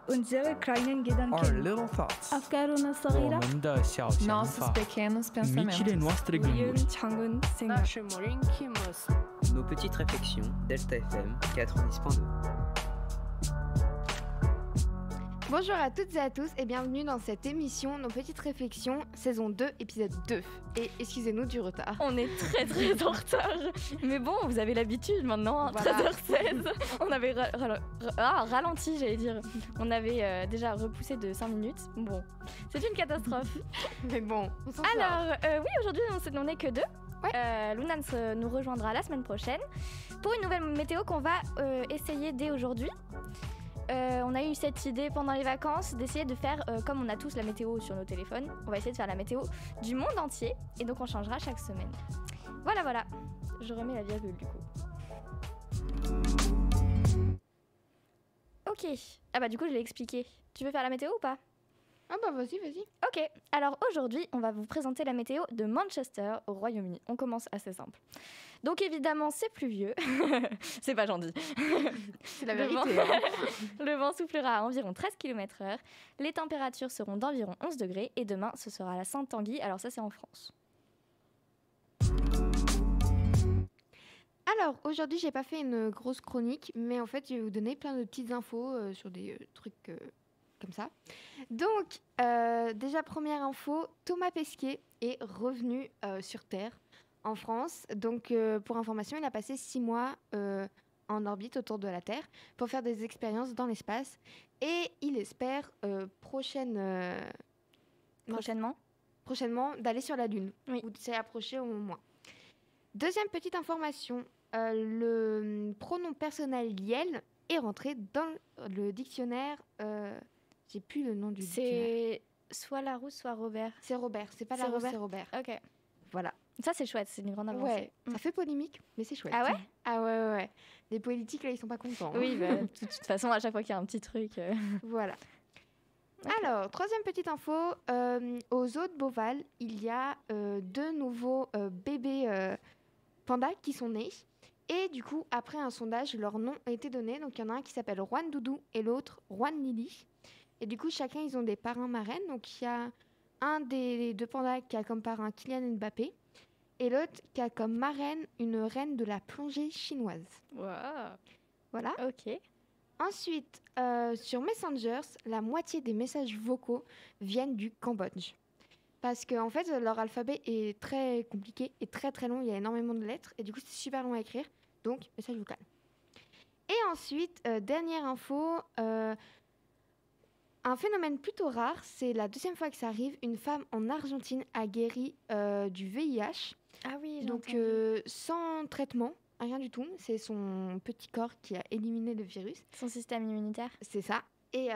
unsere kleinen Our Gedanken, little thoughts. أفكارنا 我 الصغيرة, 们的小想 Nossos 法 pequenos Amici nostri 우리의 gânduri. 작은 생각. Nos petites réflexions, Delta FM 90.2. Bonjour à toutes et à tous et bienvenue dans cette émission Nos Petites Réflexions, saison 2, épisode 2. Et excusez-nous du retard. On est très en retard. Mais bon, vous avez l'habitude maintenant, Voilà. 13h16. On avait ralenti, j'allais dire. On avait déjà repoussé de 5 minutes. Bon, c'est une catastrophe. Mais bon, on s'en sort. Alors, oui, aujourd'hui, on n'est que 2. Ouais. Lounans nous rejoindra la semaine prochaine pour une nouvelle météo qu'on va essayer dès aujourd'hui. On a eu cette idée pendant les vacances d'essayer de faire, comme on a tous la météo sur nos téléphones, on va essayer de faire la météo du monde entier et donc on changera chaque semaine. Voilà, je remets la virgule du coup. Ok, ah bah du coup je l'ai expliqué. Tu veux faire la météo ou pas ? Ah bah vas-y. Ok, alors aujourd'hui on va vous présenter la météo de Manchester au Royaume-Uni. On commence assez simple. Donc évidemment c'est pluvieux, c'est pas gentil. C'est la Le vérité. vent- hein. Le vent soufflera à environ 13 km/h. Les températures seront d'environ 11 degrés. Et demain, ce sera la Saint-Tanguy. Alors ça, c'est en France. Alors aujourd'hui j'ai pas fait une grosse chronique, mais en fait je vais vous donner plein de petites infos sur des trucs comme ça. Donc déjà première info, Thomas Pesquet est revenu sur Terre en France. Donc pour information, il a passé 6 mois en orbite autour de la Terre pour faire des expériences dans l'espace et il espère prochainement d'aller sur la Lune, Oui. ou de s'y approcher au moins. Deuxième petite information, le pronom personnel Yel est rentré dans le dictionnaire. J'ai plus le nom du dictionnaire. C'est soit Larousse, soit Robert. C'est Robert, c'est pas C'est Larousse, Robert. c'est Robert. Ok. Voilà. Ça, c'est chouette. C'est une grande avancée. Ouais, ça fait polémique, mais c'est chouette. Ah ouais ? Ah ouais. Les politiques, là, ils sont pas contents. hein. Oui, bah, de toute façon, à chaque fois qu'il y a un petit truc... Voilà. Ok. Alors, troisième petite info, aux eaux de Beauval, il y a 2 nouveaux bébés pandas qui sont nés. Et du coup, après un sondage, leur nom a été donné. Donc, il y en a un qui s'appelle Juan Doudou et l'autre Juan Lily. Et du coup, chacun, ils ont des parrains marraines. Donc, il y a un des 2 pandas qui a comme parrain Kylian Mbappé et l'autre qui a comme marraine une reine de la plongée chinoise. Wow. Voilà. Ok. Ensuite, sur Messengers, la moitié des messages vocaux viennent du Cambodge. Parce qu'en fait, leur alphabet est très compliqué et très très long. Il y a énormément de lettres et du coup, c'est super long à écrire. Donc, message vocal. Et ensuite, dernière info, un phénomène plutôt rare, c'est la 2e fois que ça arrive. Une femme en Argentine a guéri du VIH. Ah oui, j'ai Donc, entendu. sans traitement, rien du tout. C'est son petit corps qui a éliminé le virus. Son système immunitaire. C'est ça. Et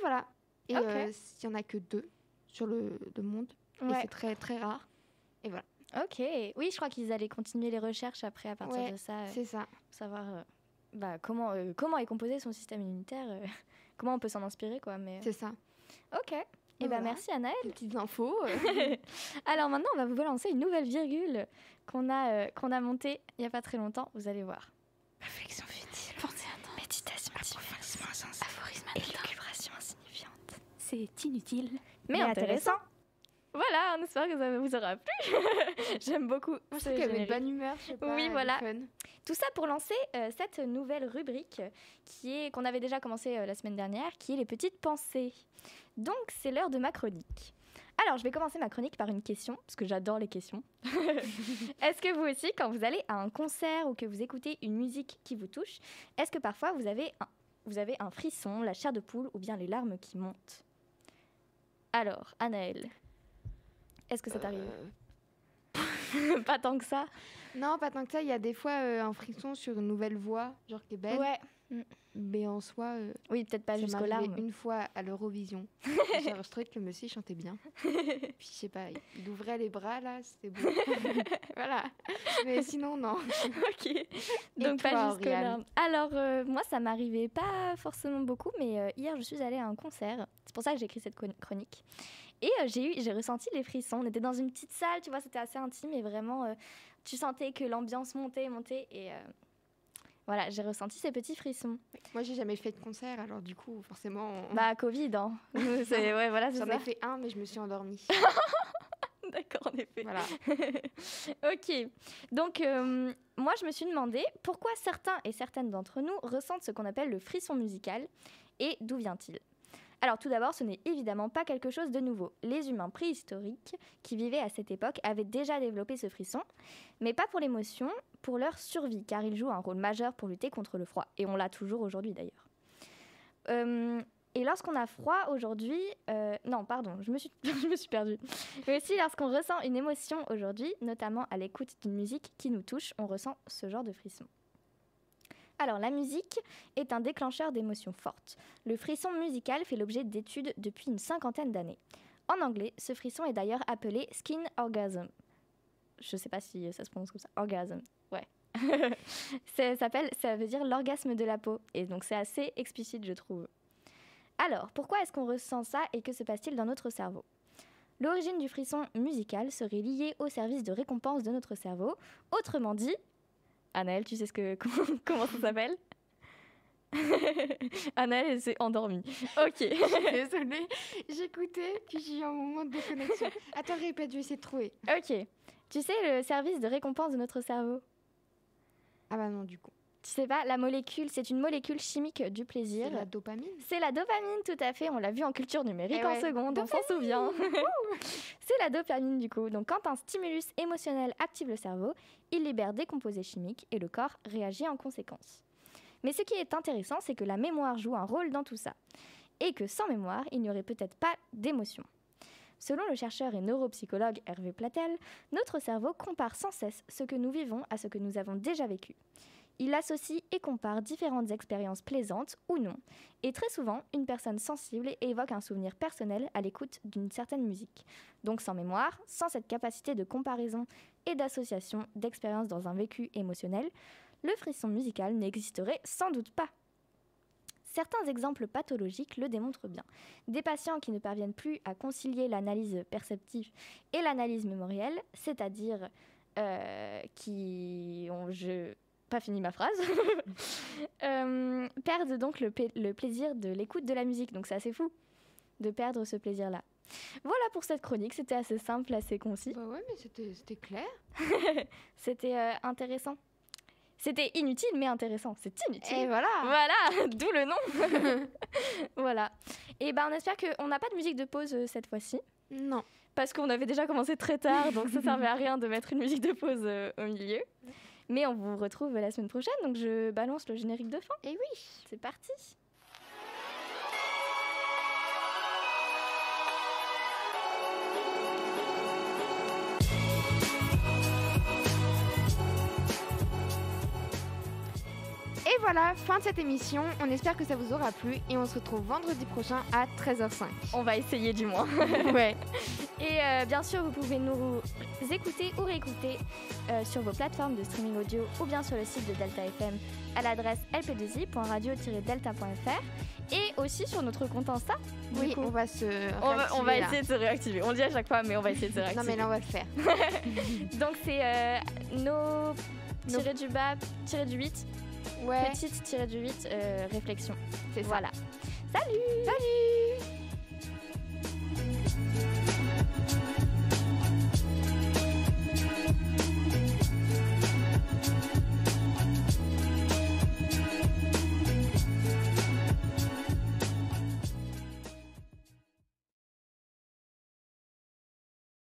voilà. Et Ok. il n'y en a que 2 sur le monde. Et Ouais. c'est très, très rare. Et voilà. Ok. Oui, je crois qu'ils allaient continuer les recherches après à partir Ouais, de ça. C'est ça. Pour savoir comment est composé son système immunitaire, comment on peut s'en inspirer, quoi. Mais... C'est ça. Ok. Et Voilà. merci Anaëlle. Petites infos. Alors maintenant, on va vous balancer une nouvelle virgule qu'on a montée il n'y a pas très longtemps. Vous allez voir. Réflexion futile, pensée intense, méditation insignifiante, aphorisme élucubration insignifiante. C'est inutile, Mais intéressant. Voilà, on espère que ça vous aura plu. J'aime beaucoup. Moi, je ce trouve qu'il y avait générique. bonne humeur. Je sais pas, Oui, du voilà. fun. Tout ça pour lancer cette nouvelle rubrique qu'on avait déjà commencé la semaine dernière, qui est les petites pensées. Donc, c'est l'heure de ma chronique. Alors, je vais commencer ma chronique par une question, parce que j'adore les questions. Est-ce que vous aussi, quand vous allez à un concert ou que vous écoutez une musique qui vous touche, est-ce que parfois vous avez un frisson, la chair de poule ou bien les larmes qui montent ? Alors, Anaëlle, est-ce que ça t'arrive ? Pas tant que ça. Non, pas tant que ça. Il y a des fois un frisson sur une nouvelle voix, genre qui est belle. Ouais. Mais en soi, Oui, peut-être pas ça m'est jusqu'aux arrivé larmes. une fois à l'Eurovision. Je trouvais que le monsieur chantait bien. Puis je sais pas, il ouvrait les bras là, c'était beau. Voilà. Mais sinon, non. Ok. Donc toi, pas jusqu'aux Oriane larmes. Alors moi ça m'arrivait pas forcément beaucoup, mais hier je suis allée à un concert. C'est pour ça que j'ai écrit cette chronique. Et j'ai ressenti les frissons. On était dans une petite salle, tu vois, c'était assez intime et vraiment tu sentais que l'ambiance montait et Voilà, j'ai ressenti ces petits frissons. Moi, j'ai jamais fait de concert, alors du coup, forcément... Bah, Covid, hein. Ouais, voilà, c'est J'en ça. ai fait un, mais je me suis endormie. D'accord, en effet. Voilà. Ok. Donc, moi, je me suis demandé pourquoi certains et certaines d'entre nous ressentent ce qu'on appelle le frisson musical et d'où vient-il ? Alors, tout d'abord, ce n'est évidemment pas quelque chose de nouveau. Les humains préhistoriques qui vivaient à cette époque avaient déjà développé ce frisson, mais pas pour l'émotion, pour leur survie, car il joue un rôle majeur pour lutter contre le froid. Et on l'a toujours aujourd'hui, d'ailleurs. Et lorsqu'on a froid aujourd'hui... non, pardon, je me suis perdue. Mais aussi, lorsqu'on ressent une émotion aujourd'hui, notamment à l'écoute d'une musique qui nous touche, on ressent ce genre de frisson. Alors, la musique est un déclencheur d'émotions fortes. Le frisson musical fait l'objet d'études depuis une 50aine d'années. En anglais, ce frisson est d'ailleurs appelé skin orgasm. Je ne sais pas si ça se prononce comme ça. Orgasm, ouais. Ça veut dire l'orgasme de la peau. Et donc, c'est assez explicite, je trouve. Alors, pourquoi est-ce qu'on ressent ça et que se passe-t-il dans notre cerveau ? L'origine du frisson musical serait liée au service de récompense de notre cerveau. Autrement dit... Anaëlle, tu sais comment ça s'appelle ? Anaëlle, elle s'est endormie. Ok. Désolée, j'écoutais, puis j'ai eu un moment de déconnexion. Attends, répète, je vais essayer de trouver. Ok. Tu sais le service de récompense de notre cerveau ? Ah bah non, du coup. Tu sais pas, la molécule, c'est une molécule chimique du plaisir. C'est la dopamine. C'est la dopamine, tout à fait. On l'a vu en culture numérique en seconde, dopamine. On s'en souvient. C'est la dopamine, du coup. Donc, quand un stimulus émotionnel active le cerveau, il libère des composés chimiques et le corps réagit en conséquence. Mais ce qui est intéressant, c'est que la mémoire joue un rôle dans tout ça. Et que sans mémoire, il n'y aurait peut-être pas d'émotion. Selon le chercheur et neuropsychologue Hervé Platel, notre cerveau compare sans cesse ce que nous vivons à ce que nous avons déjà vécu. Il associe et compare différentes expériences plaisantes ou non. Et très souvent, une personne sensible évoque un souvenir personnel à l'écoute d'une certaine musique. Donc sans mémoire, sans cette capacité de comparaison et d'association d'expériences dans un vécu émotionnel, le frisson musical n'existerait sans doute pas. Certains exemples pathologiques le démontrent bien. Des patients qui ne parviennent plus à concilier l'analyse perceptive et l'analyse mémorielle, c'est-à-dire qui ont... pas fini ma phrase, perdent donc le plaisir de l'écoute de la musique. Donc c'est assez fou de perdre ce plaisir-là. Voilà pour cette chronique, c'était assez simple, assez concis. Bah ouais, mais c'était clair. C'était intéressant. C'était inutile, mais intéressant. C'est inutile. Et voilà. Voilà, d'où le nom. Voilà. Et ben on espère qu'on n'a pas de musique de pause cette fois-ci. Non. Parce qu'on avait déjà commencé très tard, donc ça servait à rien de mettre une musique de pause au milieu. Mais on vous retrouve la semaine prochaine, donc je balance le générique de fin. Et oui, c'est parti. Et voilà, fin de cette émission. On espère que ça vous aura plu et on se retrouve vendredi prochain à 13h05. On va essayer du moins. Ouais. Et bien sûr, vous pouvez nous écouter ou réécouter sur vos plateformes de streaming audio ou bien sur le site de Delta FM à l'adresse lp2i.radio-delta.fr et aussi sur notre compte Insta. Oui, on va se on va essayer de se réactiver. On le dit à chaque fois, mais on va essayer de se réactiver. Non, mais là, on va le faire. Donc, c'est no-du-bas-du-8. Ouais. Petite-du-8 réflexion. C'est ça. Voilà. Salut. Salut.